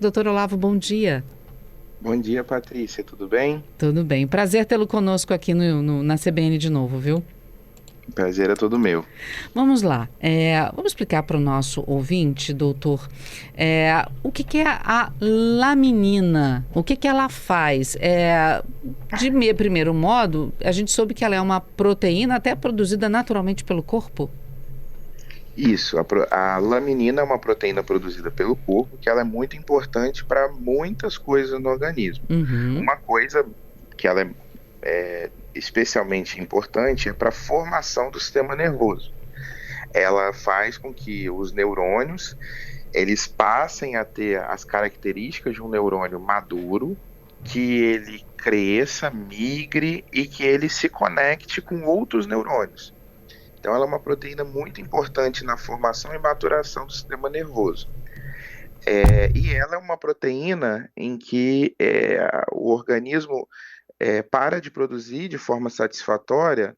Doutor Olavo, bom dia. Bom dia, Patrícia, tudo bem? Tudo bem? Prazer tê-lo conosco aqui na CBN de novo, viu? Prazer é todo meu. Vamos lá. Vamos explicar para o nosso ouvinte, doutor, o que é a laminina? O que ela faz? Primeiro modo, a gente soube que ela é uma proteína até produzida naturalmente pelo corpo. Isso, a laminina é uma proteína produzida pelo corpo que ela é muito importante para muitas coisas no organismo. Uhum, Uma coisa que ela é especialmente importante é para a formação do sistema nervoso. Ela faz com que os neurônios eles passem a ter as características de um neurônio maduro, que ele cresça, migre e que ele se conecte com outros neurônios. Então, ela é uma proteína muito importante na formação e maturação do sistema nervoso. E ela é uma proteína em que o organismo para de produzir de forma satisfatória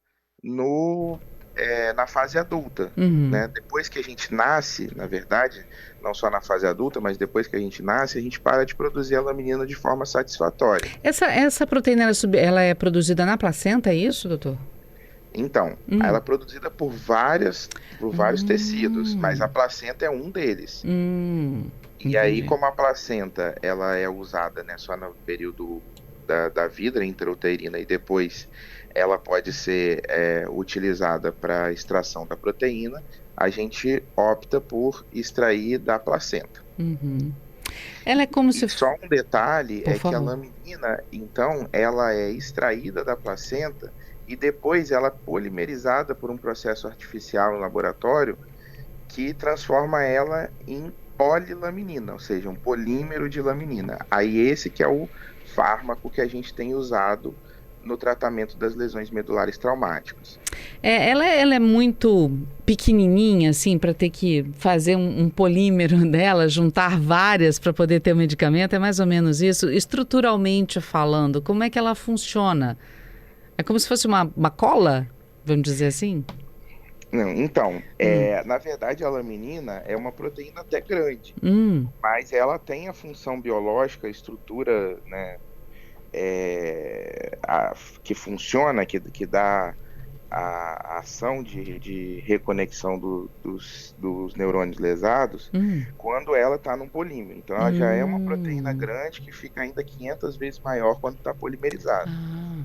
na fase adulta. uhum. Né? Depois que a gente nasce, na verdade, não só na fase adulta, mas depois que a gente nasce, a gente para de produzir a laminina de forma satisfatória. Essa proteína ela é produzida na placenta, é isso, doutor? Então, ela Hum. é produzida por vários tecidos, mas a Hum, placenta é um deles. E aí, entendi. como a placenta ela é usada, né, só no período da vida intrauterina e depois ela pode ser utilizada para extração da proteína, a gente opta por extrair da placenta. Uhum. Ela é como E se. só um detalhe Por é que a favor. laminina, então, ela é extraída da placenta e depois ela é polimerizada por um processo artificial em laboratório que transforma ela em polilaminina, ou seja, um polímero de laminina. Aí esse que é o fármaco que a gente tem usado no tratamento das lesões medulares traumáticas. Ela é muito pequenininha, assim, para ter que fazer um polímero dela, juntar várias para poder ter o medicamento. É mais ou menos isso. Estruturalmente falando, como é que ela funciona? É como se fosse uma cola, vamos dizer assim? Não, então, Hum, na verdade a laminina é uma proteína até grande, hum, mas ela tem a função biológica, a estrutura, né, que funciona, que dá a ação de reconexão dos neurônios lesados, hum, quando ela está num polímero. Então, ela já é uma proteína hum. grande que fica ainda 500 vezes maior quando está polimerizada, Ah.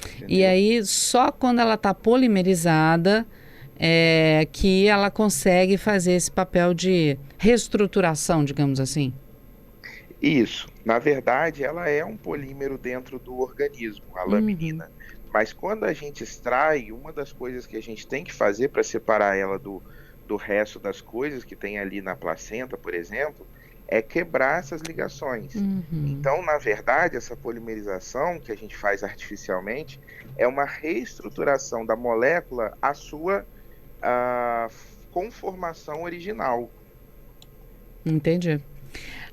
E entendeu? aí, só quando ela está polimerizada, que ela consegue fazer esse papel de reestruturação, digamos assim. Isso. Na verdade, ela é um polímero dentro do organismo, a Uhum. laminina. Mas quando a gente extrai, uma das coisas que a gente tem que fazer para separar ela do resto das coisas que tem ali na placenta, por exemplo, é quebrar essas ligações. Uhum. Então, na verdade, essa polimerização que a gente faz artificialmente é uma reestruturação da molécula à sua ah, conformação original. Entendi.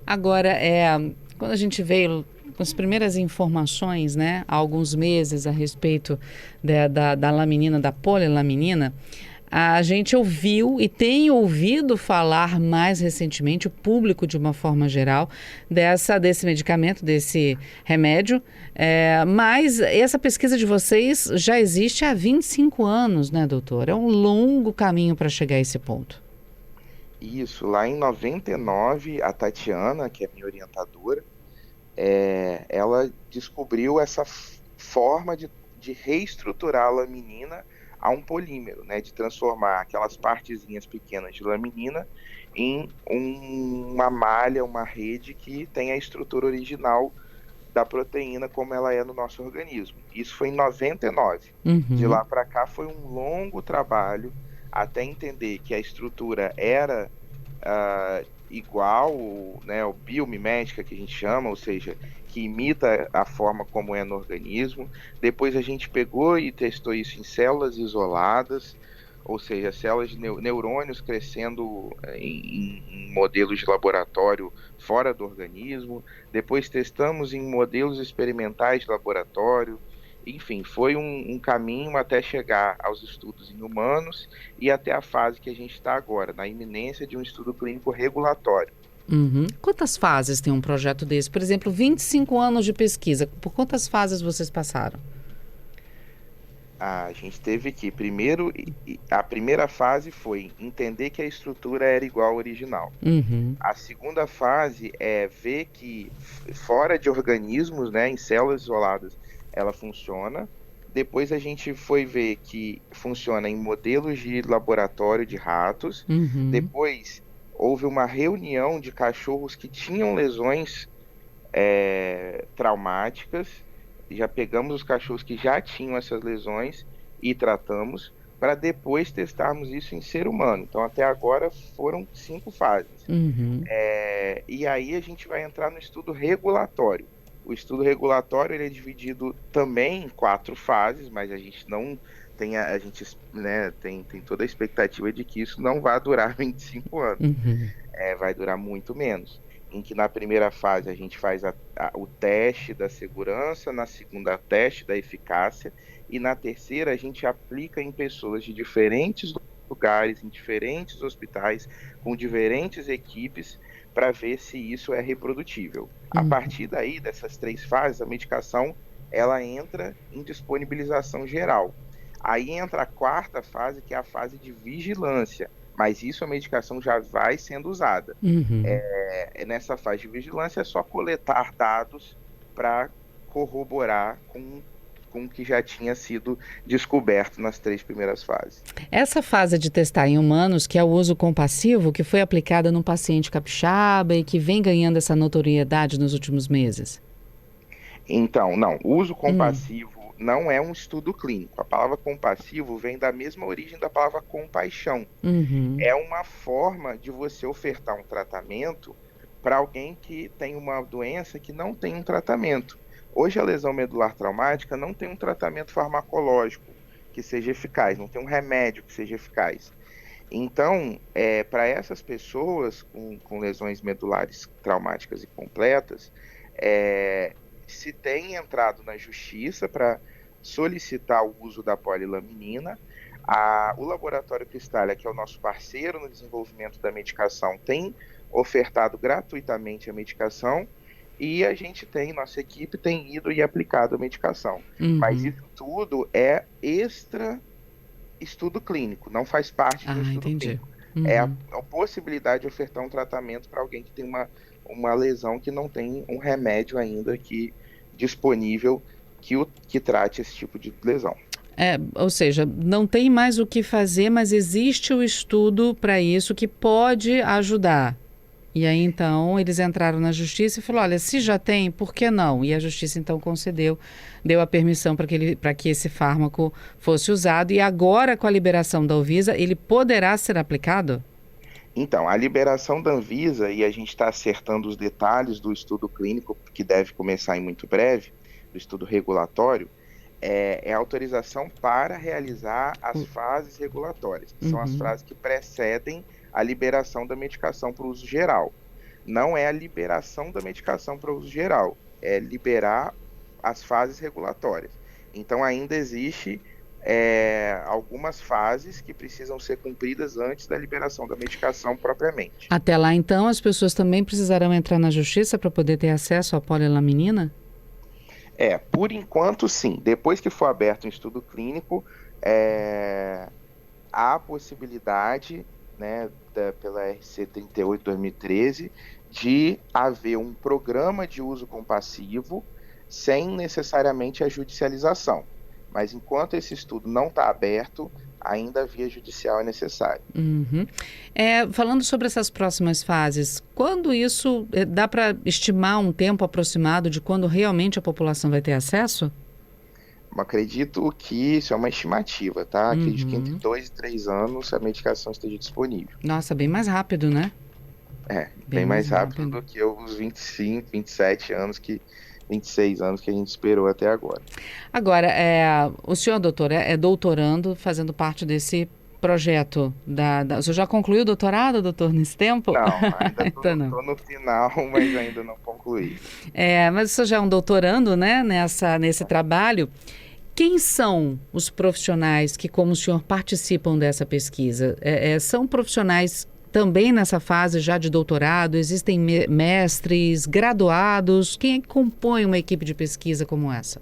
Agora, quando a gente veio com as primeiras informações, né, há alguns meses a respeito da laminina, da polilaminina, a gente ouviu e tem ouvido falar mais recentemente, o público de uma forma geral, desse medicamento, desse remédio. Mas essa pesquisa de vocês já existe há 25 anos, né, doutor? É um longo caminho para chegar a esse ponto. Isso, lá em 99, a Tatiana, que é minha orientadora, ela descobriu essa forma de reestruturar a laminina a um polímero, né, de transformar aquelas partezinhas pequenas de laminina em uma malha, uma rede que tem a estrutura original da proteína como ela é no nosso organismo. Isso foi em 99. De Uhum. lá para cá foi um longo trabalho até entender que a estrutura era igual, né, o biomimética que a gente chama, ou seja, que imita a forma como é no organismo. Depois a gente pegou e testou isso em células isoladas, ou seja, células de neurônios crescendo em modelos de laboratório fora do organismo. Depois testamos em modelos experimentais de laboratório. Enfim, foi um caminho até chegar aos estudos em humanos e até a fase que a gente está agora, na iminência de um estudo clínico regulatório. Uhum. Quantas fases tem um projeto desse? Por exemplo, 25 anos de pesquisa. Por quantas fases vocês passaram? A gente teve que, primeiro, a primeira fase foi entender que a estrutura era igual ao original. Uhum. A segunda fase é ver que fora de organismos, né, em células isoladas, ela funciona. Depois a gente foi ver que funciona em modelos de laboratório de ratos. Uhum. Depois houve uma reunião de cachorros que tinham lesões traumáticas. Já pegamos os cachorros que já tinham essas lesões e tratamos, para depois testarmos isso em ser humano. Então, até agora foram 5 fases. Uhum. E aí a gente vai entrar no estudo regulatório. O estudo regulatório ele é dividido também em 4 fases, mas a gente não tem, a gente, né, tem toda a expectativa de que isso não vai durar 25 anos. Uhum. Vai durar muito menos. Em que na primeira fase a gente faz o teste da segurança, na segunda, o teste da eficácia, e na terceira a gente aplica em pessoas de diferentes lugares, em diferentes hospitais, com diferentes equipes, para ver se isso é reprodutível. A partir daí, dessas 3 fases, a medicação ela entra em disponibilização geral. Aí entra a 4ª fase, que é a fase de vigilância, mas isso a medicação já vai sendo usada. Uhum. Nessa fase de vigilância é só coletar dados para corroborar com o que já tinha sido descoberto nas 3 primeiras fases. Essa fase de testar em humanos, que é o uso compassivo, que foi aplicada num paciente capixaba e que vem ganhando essa notoriedade nos últimos meses? Então, não, o uso compassivo não é um estudo clínico. A palavra compassivo vem da mesma origem da palavra compaixão. Uhum. É uma forma de você ofertar um tratamento para alguém que tem uma doença que não tem um tratamento. Hoje a lesão medular traumática não tem um tratamento farmacológico que seja eficaz, não tem um remédio que seja eficaz. Então, para essas pessoas com lesões medulares traumáticas incompletas, se tem entrado na justiça para solicitar o uso da polilaminina. O Laboratório Cristália, que é o nosso parceiro no desenvolvimento da medicação, tem ofertado gratuitamente a medicação e a gente nossa equipe tem ido e aplicado a medicação. Uhum. Mas isso tudo é extra estudo clínico, não faz parte do estudo clínico. Uhum. É a possibilidade de ofertar um tratamento para alguém que tem uma lesão que não tem um remédio ainda disponível que trate esse tipo de lesão. Ou seja, não tem mais o que fazer, mas existe o estudo para isso que pode ajudar. E aí, então, eles entraram na justiça e falaram, olha, se já tem, por que não? E a justiça, então, deu a permissão para que esse fármaco fosse usado. E agora, com a liberação da Anvisa, ele poderá ser aplicado? Então, a liberação da Anvisa, e a gente está acertando os detalhes do estudo clínico, que deve começar em muito breve, do estudo regulatório, é a autorização para realizar as fases regulatórias, que são as fases que precedem a liberação da medicação para uso geral. Não é a liberação da medicação para uso geral, é liberar as fases regulatórias. Então ainda existe algumas fases que precisam ser cumpridas antes da liberação da medicação propriamente. Até lá, então, as pessoas também precisarão entrar na justiça para poder ter acesso à polilaminina? Por enquanto sim. Depois que for aberto um estudo clínico, há a possibilidade, né, pela RC 38/2013, de haver um programa de uso compassivo sem necessariamente a judicialização. Mas enquanto esse estudo não está aberto, ainda a via judicial é necessária. Uhum. Falando sobre essas próximas fases, quando isso dá para estimar um tempo aproximado de quando realmente a população vai ter acesso? Eu acredito que isso é uma estimativa, tá? Acredito que entre 2 e 3 anos a medicação esteja disponível. Nossa, bem mais rápido, né? Bem mais rápido do que os 25, 27 anos 26 anos que a gente esperou até agora. Agora, o senhor, doutor, é doutorando, fazendo parte desse projeto o senhor já concluiu o doutorado, doutor, nesse tempo? Não, ainda estou no final, mas ainda não concluí. Mas o senhor já é um doutorando, né, nesse trabalho. Quem são os profissionais que, como o senhor, participam dessa pesquisa? São profissionais também nessa fase já de doutorado? Existem mestres, graduados? Quem é que compõe uma equipe de pesquisa como essa?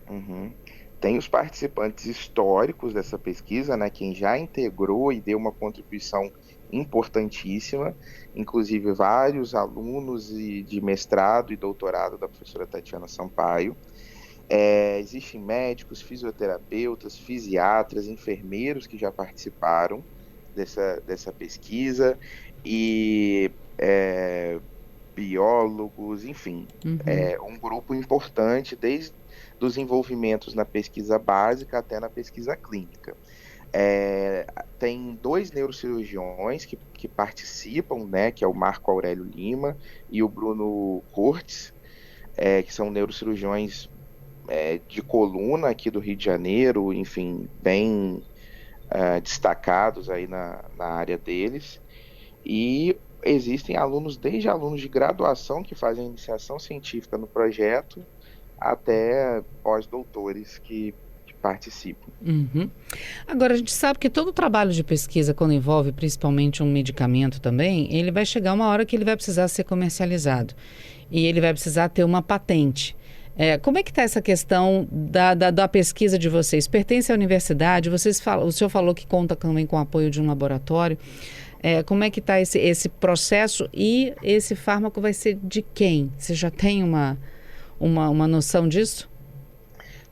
Uhum. Tem os participantes históricos dessa pesquisa, né, quem já integrou e deu uma contribuição importantíssima, inclusive vários alunos de mestrado e doutorado da professora Tatiana Sampaio. Existem médicos, fisioterapeutas, fisiatras, enfermeiros que já participaram dessa pesquisa e biólogos, enfim, um grupo importante desde dos envolvimentos na pesquisa básica até na pesquisa clínica. Tem 2 neurocirurgiões que participam, né, que é o Marco Aurélio Lima e o Bruno Cortes, que são neurocirurgiões de coluna aqui do Rio de Janeiro, enfim, bem destacados aí na área deles. E existem alunos, desde alunos de graduação que fazem iniciação científica no projeto, até pós-doutores que participam. Uhum. Agora, a gente sabe que todo trabalho de pesquisa, quando envolve principalmente um medicamento também, ele vai chegar uma hora que ele vai precisar ser comercializado. E ele vai precisar ter uma patente. Como é que está essa questão da pesquisa de vocês? Pertence à universidade? O senhor falou que conta também com o apoio de um laboratório. Como é que está esse processo e esse fármaco vai ser de quem? Você já tem uma noção disso?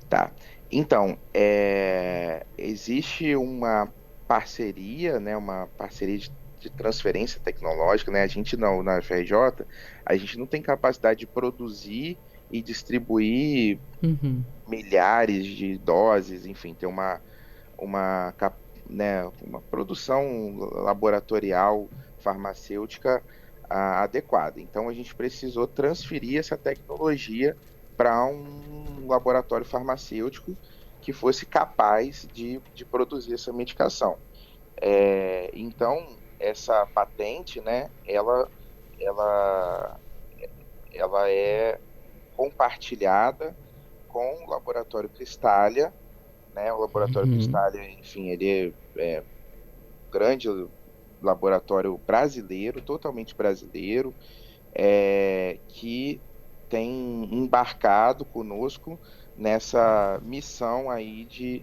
Tá. Então, existe uma parceria, né, uma parceria de transferência tecnológica, né? A gente não, na FRJ, a gente não tem capacidade de produzir e distribuir milhares de doses, enfim, ter uma produção laboratorial farmacêutica adequada. Então, a gente precisou transferir essa tecnologia para um laboratório farmacêutico que fosse capaz de produzir essa medicação. Então, essa patente, né, ela é compartilhada com o Laboratório Cristália, né? O Laboratório Cristália, enfim, ele é um grande laboratório brasileiro, totalmente brasileiro, que tem embarcado conosco nessa missão aí de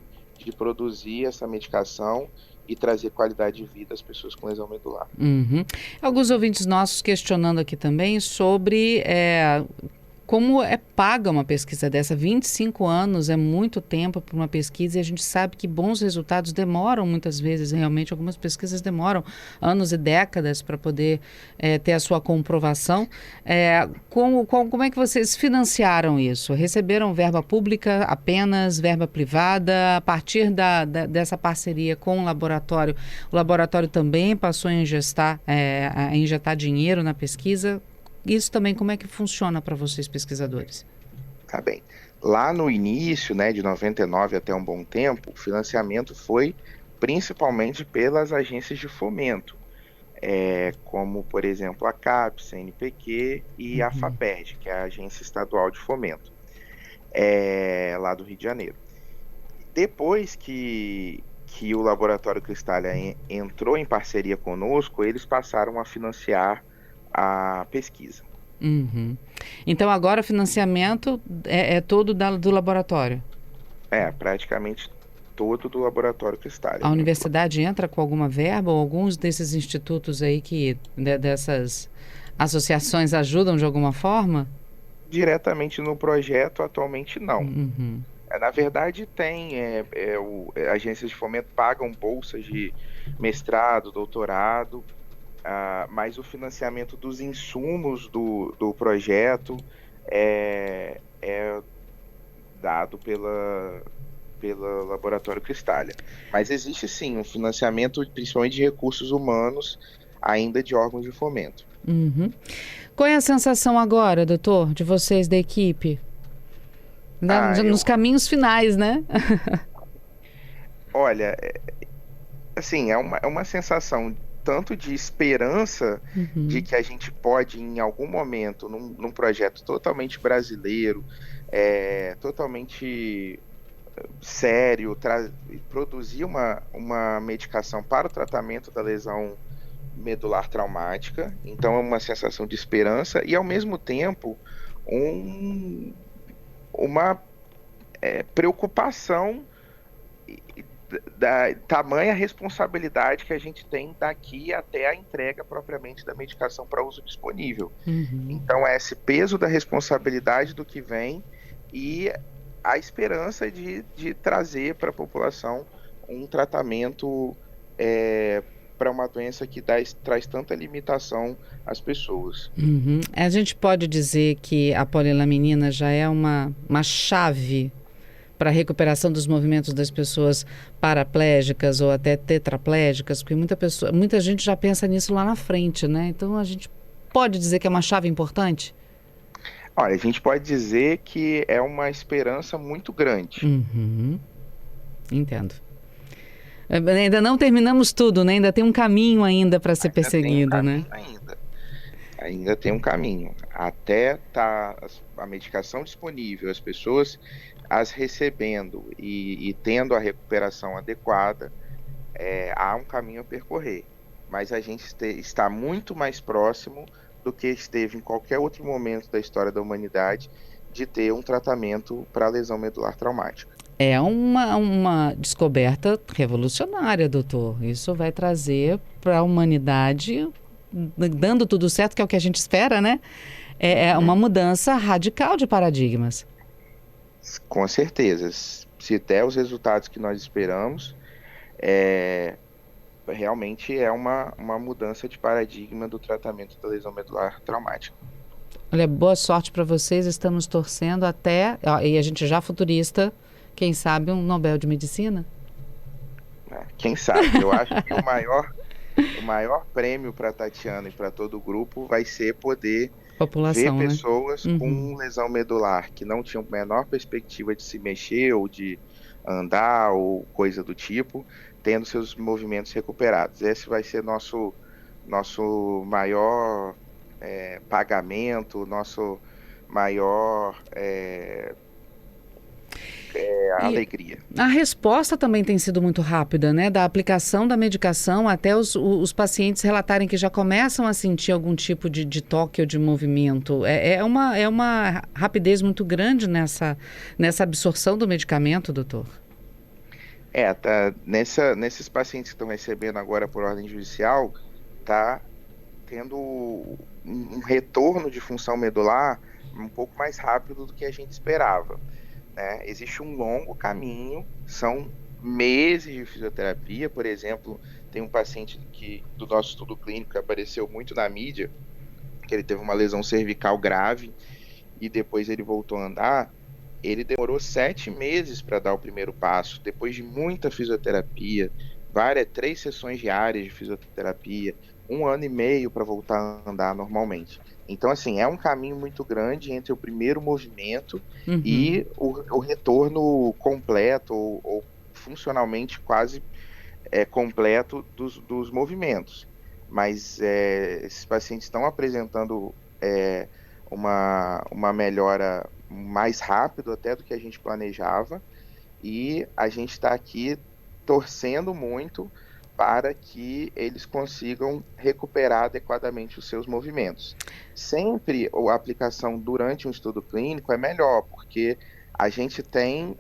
produzir essa medicação e trazer qualidade de vida às pessoas com lesão medular. Alguns ouvintes nossos questionando aqui também sobre como é paga uma pesquisa dessa. 25 anos é muito tempo para uma pesquisa e a gente sabe que bons resultados demoram muitas vezes, realmente algumas pesquisas demoram anos e décadas para poder ter a sua comprovação. Como é que vocês financiaram isso? Receberam verba pública apenas, verba privada? A partir dessa parceria com o laboratório também passou a injetar dinheiro na pesquisa? Isso também, como é que funciona para vocês, pesquisadores? Tá bem. Lá no início, né, de 99 até um bom tempo, o financiamento foi principalmente pelas agências de fomento, como, por exemplo, a CAPES, a CNPq e a FAPERJ, que é a Agência Estadual de Fomento, lá do Rio de Janeiro. Depois que o Laboratório Cristália entrou em parceria conosco, eles passaram a financiar a pesquisa. Então agora o financiamento é todo do laboratório? Praticamente todo do Laboratório Cristália. A universidade entra com alguma verba ou alguns desses institutos aí dessas associações ajudam de alguma forma? Diretamente no projeto, atualmente não. Na verdade, tem agências de fomento pagam bolsas de mestrado, doutorado, mas o financiamento dos insumos do projeto é dado pelo Laboratório Cristália. Mas existe sim um financiamento, principalmente de recursos humanos, ainda de órgãos de fomento. Qual é a sensação agora, doutor, de vocês da equipe? Nos caminhos finais, né? Olha, assim, é uma sensação tanto de esperança de que a gente pode, em algum momento, num projeto totalmente brasileiro, totalmente sério, produzir uma medicação para o tratamento da lesão medular traumática, então é uma sensação de esperança e, ao mesmo tempo, uma preocupação da tamanha responsabilidade que a gente tem daqui até a entrega propriamente da medicação para uso disponível. Então, é esse peso da responsabilidade do que vem e a esperança de trazer para a população um tratamento para uma doença que traz tanta limitação às pessoas. A gente pode dizer que a polilaminina já é uma chave para a recuperação dos movimentos das pessoas paraplégicas ou até tetraplégicas, porque muita gente já pensa nisso lá na frente, né? Então a gente pode dizer que é uma chave importante? Olha, a gente pode dizer que é uma esperança muito grande. Entendo. Ainda não terminamos tudo, né? Ainda tem um caminho ainda para ser perseguido, né? Ainda tem um caminho. Até estar a medicação disponível, as pessoas as recebendo e tendo a recuperação adequada, há um caminho a percorrer. Mas a gente está muito mais próximo do que esteve em qualquer outro momento da história da humanidade de ter um tratamento para lesão medular traumática. É uma descoberta revolucionária, doutor. Isso vai trazer para a humanidade, dando tudo certo, que é o que a gente espera, né? É uma mudança radical de paradigmas. Com certeza. Se der os resultados que nós esperamos, realmente é uma mudança de paradigma do tratamento da lesão medular traumática. Olha, boa sorte para vocês. Estamos torcendo até, e a gente já futurista, quem sabe um Nobel de Medicina? Quem sabe? Eu acho que o maior prêmio para a Tatiana e para todo o grupo vai ser poder ver pessoas com lesão medular que não tinham a menor perspectiva de se mexer ou de andar ou coisa do tipo, tendo seus movimentos recuperados. Esse vai ser nosso maior pagamento, nosso maior alegria. A resposta também tem sido muito rápida, né? Da aplicação da medicação até os pacientes relatarem que já começam a sentir algum tipo de toque ou de movimento. É uma rapidez muito grande nessa absorção do medicamento, doutor? Nesses pacientes que estão recebendo agora por ordem judicial, tá tendo um retorno de função medular um pouco mais rápido do que a gente esperava. Existe um longo caminho, são meses de fisioterapia. Por exemplo, tem um paciente do nosso estudo clínico que apareceu muito na mídia, que ele teve uma lesão cervical grave e depois ele voltou a andar. Ele demorou 7 meses para dar o primeiro passo, depois de muita fisioterapia, 3 sessões diárias de fisioterapia, 1 ano e meio para voltar a andar normalmente. Então, assim, é um caminho muito grande entre o primeiro movimento e o retorno completo ou funcionalmente quase completo dos movimentos. Mas esses pacientes estão apresentando uma melhora mais rápido até do que a gente planejava, e a gente está aqui torcendo muito para que eles consigam recuperar adequadamente os seus movimentos. Sempre a aplicação durante um estudo clínico é melhor, porque a gente tem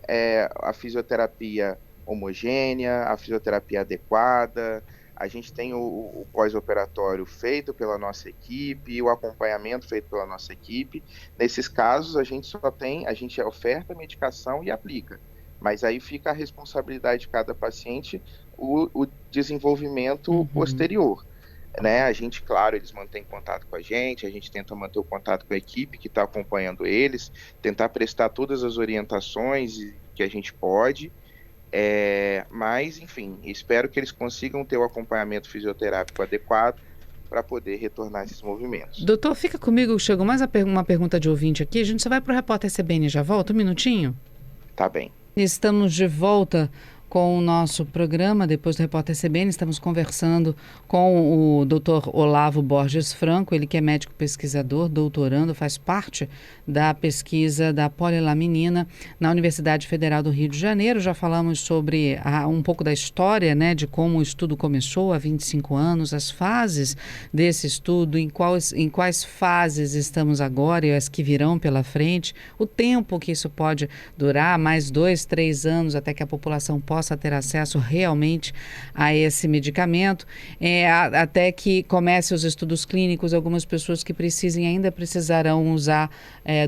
a fisioterapia homogênea, a fisioterapia adequada, a gente tem o pós-operatório feito pela nossa equipe, o acompanhamento feito pela nossa equipe. Nesses casos, a gente oferta a medicação e aplica, mas aí fica a responsabilidade de cada paciente o desenvolvimento posterior. A gente, claro, eles mantêm contato com a gente tenta manter o contato com a equipe que está acompanhando eles, tentar prestar todas as orientações que a gente pode, mas, enfim, espero que eles consigam ter o acompanhamento fisioterápico adequado para poder retornar esses movimentos. Doutor, fica comigo, chegou mais uma pergunta de ouvinte aqui, a gente só vai para o Repórter CBN e já volta, um minutinho? Tá bem. Estamos de volta com o nosso programa, depois do Repórter CBN, estamos conversando com o Dr. Olavo Borges Franco, ele que é médico pesquisador, doutorando, faz parte da pesquisa da polilaminina na Universidade Federal do Rio de Janeiro. Já falamos sobre um pouco da história, né, de como o estudo começou há 25 anos, as fases desse estudo, em quais fases estamos agora e as que virão pela frente, o tempo que isso pode durar, mais 2, 3 anos até que a população possa ter acesso realmente a esse medicamento, até que comece os estudos clínicos. Algumas pessoas que ainda precisarão usar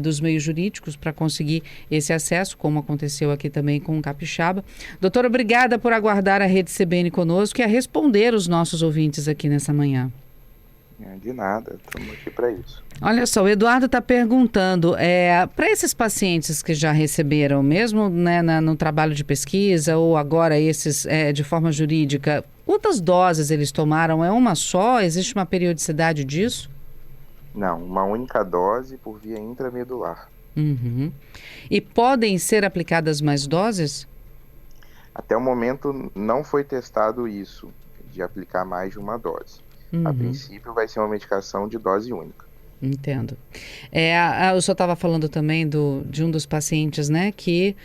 dos meios jurídicos para conseguir esse acesso, como aconteceu aqui também com o Capixaba. Doutora, obrigada por aguardar a Rede CBN conosco e a responder os nossos ouvintes aqui nessa manhã. De nada, estamos aqui para isso. Olha só, o Eduardo está perguntando, para esses pacientes que já receberam, mesmo, né, no trabalho de pesquisa ou agora esses de forma jurídica, quantas doses eles tomaram? É uma só? Existe uma periodicidade disso? Não, uma única dose por via intramedular. Uhum. E podem ser aplicadas mais doses? Até o momento não foi testado isso, de aplicar mais de uma dose. A princípio vai ser uma medicação de dose única. Entendo. O senhor estava falando também de um dos pacientes, né, que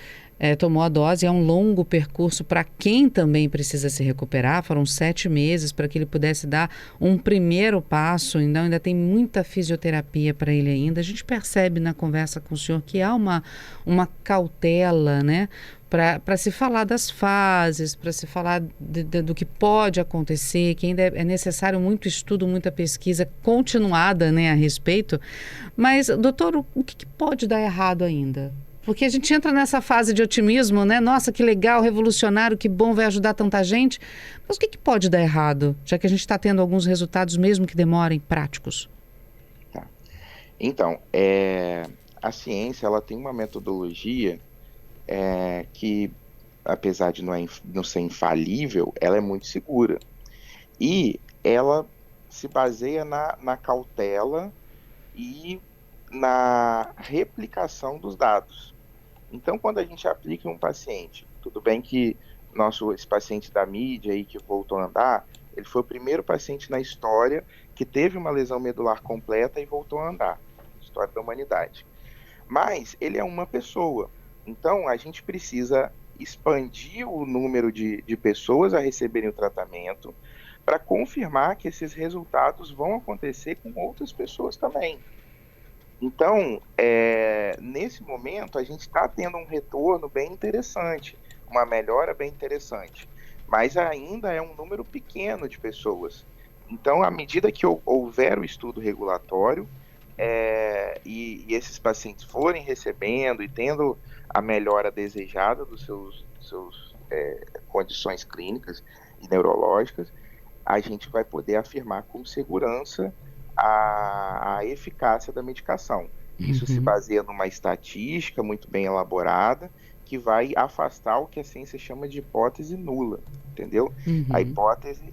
tomou a dose. É um longo percurso para quem também precisa se recuperar. Foram 7 meses para que ele pudesse dar um primeiro passo. Então ainda tem muita fisioterapia para ele ainda. A gente percebe na conversa com o senhor que há uma cautela, né, para se falar das fases, para se falar do que pode acontecer, que ainda é necessário muito estudo, muita pesquisa continuada, né, a respeito. Mas, doutor, o que pode dar errado ainda? Porque a gente entra nessa fase de otimismo, né? Nossa, que legal, revolucionário, que bom, vai ajudar tanta gente. Mas o que pode dar errado, já que a gente está tendo alguns resultados, mesmo que demorem, práticos? Tá. Então, a ciência ela tem uma metodologia que, apesar de não ser infalível, ela é muito segura. E ela se baseia na cautela e na replicação dos dados. Então, quando a gente aplica em um paciente, tudo bem que esse paciente da mídia aí que voltou a andar, ele foi o primeiro paciente na história que teve uma lesão medular completa e voltou a andar, história da humanidade. Mas ele é uma pessoa. Então, a gente precisa expandir o número de pessoas a receberem o tratamento para confirmar que esses resultados vão acontecer com outras pessoas também. Então, nesse momento, a gente está tendo um retorno bem interessante, uma melhora bem interessante, mas ainda é um número pequeno de pessoas. Então, à medida que houver o estudo regulatório e esses pacientes forem recebendo e tendo a melhora desejada dos seus condições clínicas e neurológicas, a gente vai poder afirmar com segurança a eficácia da medicação. Isso se baseia numa estatística muito bem elaborada que vai afastar o que a ciência chama de hipótese nula, entendeu? A hipótese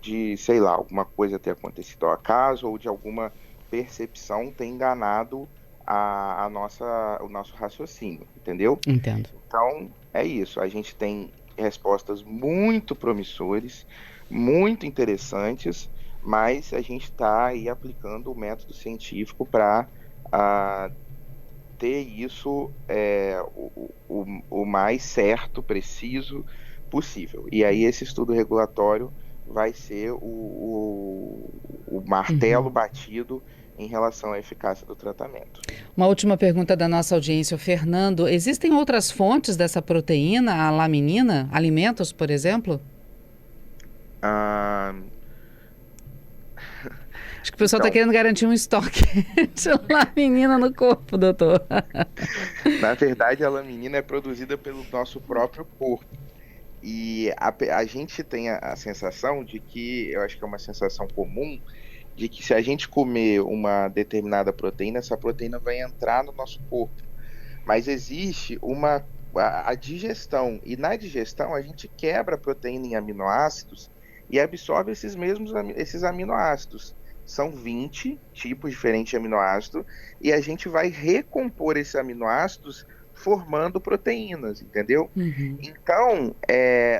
de, sei lá, alguma coisa ter acontecido ao acaso ou de alguma percepção ter enganado o nosso raciocínio, entendeu? Entendo. Então, é isso. A gente tem respostas muito promissoras, muito interessantes, mas a gente está aí aplicando o método científico para ter isso o mais certo, preciso possível. E aí esse estudo regulatório vai ser o martelo batido em relação à eficácia do tratamento. Uma última pergunta da nossa audiência, o Fernando. Existem outras fontes dessa proteína, a laminina? Alimentos, por exemplo? Acho que o pessoal está querendo garantir um estoque de laminina no corpo, doutor. Na verdade, a laminina é produzida pelo nosso próprio corpo. E a gente tem a sensação de que, eu acho que é uma sensação comum, de que se a gente comer uma determinada proteína, essa proteína vai entrar no nosso corpo. Mas existe a digestão, e na digestão a gente quebra a proteína em aminoácidos e absorve esses aminoácidos. São 20 tipos diferentes de aminoácido, e a gente vai recompor esses aminoácidos formando proteínas, entendeu? Uhum. Então,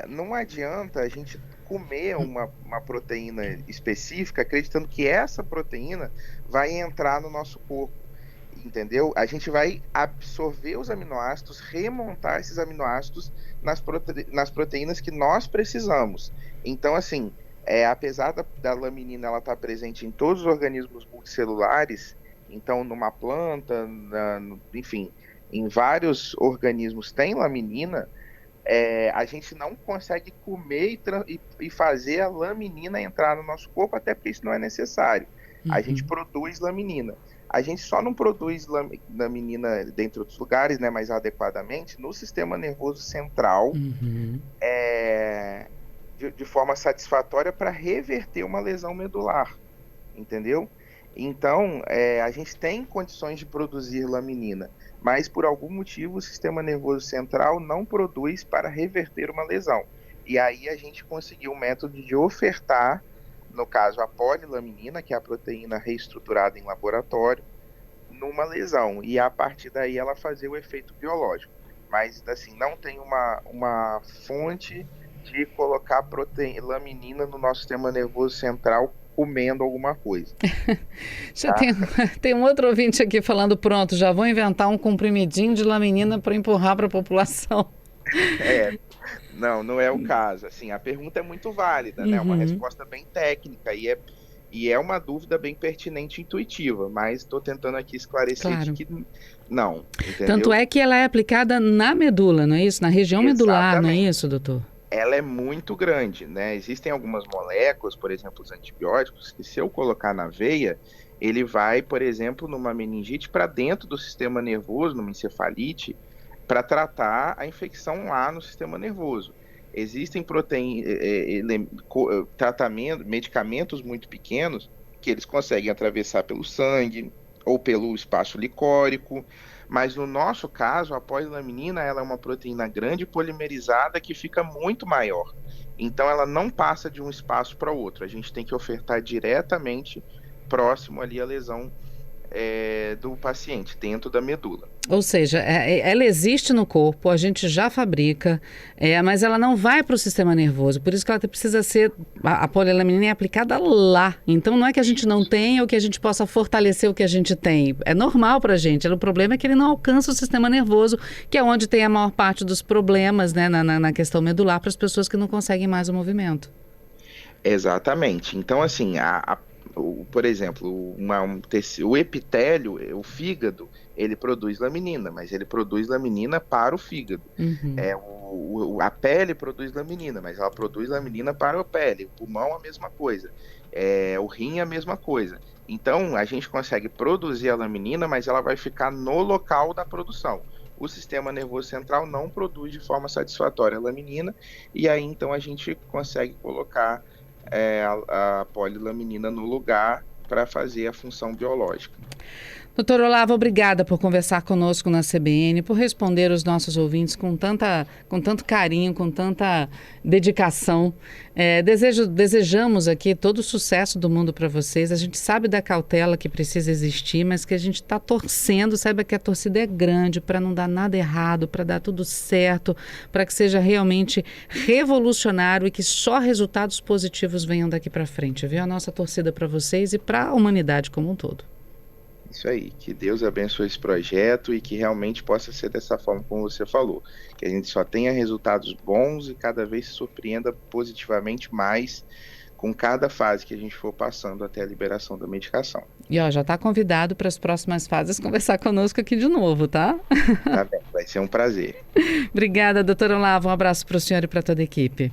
não adianta a gente comer uma proteína específica acreditando que essa proteína vai entrar no nosso corpo, entendeu? A gente vai absorver os aminoácidos, remontar esses aminoácidos nas proteínas que nós precisamos. Então, assim, apesar da laminina ela estar presente em todos os organismos multicelulares, então numa planta, enfim, em vários organismos tem laminina, a gente não consegue comer e fazer a laminina entrar no nosso corpo, até porque isso não é necessário. A gente Uhum. produz laminina. A gente só não produz laminina, dentre outros lugares, né, mais adequadamente, no sistema nervoso central, Uhum. de forma satisfatória para reverter uma lesão medular, entendeu? Então, a gente tem condições de produzir laminina, mas por algum motivo o sistema nervoso central não produz para reverter uma lesão. E aí a gente conseguiu um método de ofertar, no caso a polilaminina, que é a proteína reestruturada em laboratório, numa lesão, e a partir daí ela fazer o efeito biológico. Mas, assim, não tem uma fonte de colocar laminina no nosso sistema nervoso central comendo alguma coisa. Já Tá? tem um outro ouvinte aqui falando, pronto, já vou inventar um comprimidinho de laminina para empurrar para a população. É, não é o caso. Assim, a pergunta é muito válida, né? Uma Uhum. resposta bem técnica e é uma dúvida bem pertinente e intuitiva, mas estou tentando aqui esclarecer de Claro. que não, Tanto entendeu? é que ela é aplicada na medula, não é isso? Na região medular, não é Exatamente. isso, doutor? Ela é muito grande, né? Existem algumas moléculas, por exemplo, os antibióticos, que se eu colocar na veia, ele vai, por exemplo, numa meningite para dentro do sistema nervoso, numa encefalite, para tratar a infecção lá no sistema nervoso. Existem medicamentos muito pequenos que eles conseguem atravessar pelo sangue ou pelo espaço licórico, mas no nosso caso, a polilaminina ela é uma proteína grande polimerizada que fica muito maior. Então ela não passa de um espaço para outro. A gente tem que ofertar diretamente próximo ali à lesão do paciente, dentro da medula. Ou seja, ela existe no corpo, a gente já fabrica, mas ela não vai para o sistema nervoso. Por isso que ela precisa ser. A polilaminina é aplicada lá. Então não é que a gente não Isso. tenha ou que a gente possa fortalecer o que a gente tem. É normal para a gente. O problema é que ele não alcança o sistema nervoso, que é onde tem a maior parte dos problemas, né, na questão medular, para as pessoas que não conseguem mais o movimento. Exatamente. Então, assim, por exemplo, o epitélio, o fígado, ele produz laminina, mas ele produz laminina para o fígado. Uhum. A pele produz laminina, mas ela produz laminina para a pele. O pulmão, a mesma coisa. O rim, a mesma coisa. Então, a gente consegue produzir a laminina, mas ela vai ficar no local da produção. O sistema nervoso central não produz de forma satisfatória a laminina, e aí então a gente consegue colocar a polilaminina no lugar para fazer a função biológica. Doutor Olavo, obrigada por conversar conosco na CBN, por responder os nossos ouvintes com tanto carinho, com tanta dedicação. Desejamos aqui todo o sucesso do mundo para vocês. A gente sabe da cautela que precisa existir, mas que a gente está torcendo, saiba que a torcida é grande para não dar nada errado, para dar tudo certo, para que seja realmente revolucionário e que só resultados positivos venham daqui para frente, viu? A nossa torcida para vocês e para a humanidade como um todo. Isso aí, que Deus abençoe esse projeto e que realmente possa ser dessa forma como você falou, que a gente só tenha resultados bons e cada vez se surpreenda positivamente mais com cada fase que a gente for passando até a liberação da medicação. E ó, já está convidado para as próximas fases conversar conosco aqui de novo, tá? Tá bem, vai ser um prazer. Obrigada, doutor Olavo. Um abraço para o senhor e para toda a equipe.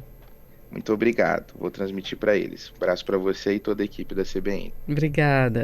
Muito obrigado, vou transmitir para eles. Um abraço para você e toda a equipe da CBN. Obrigada.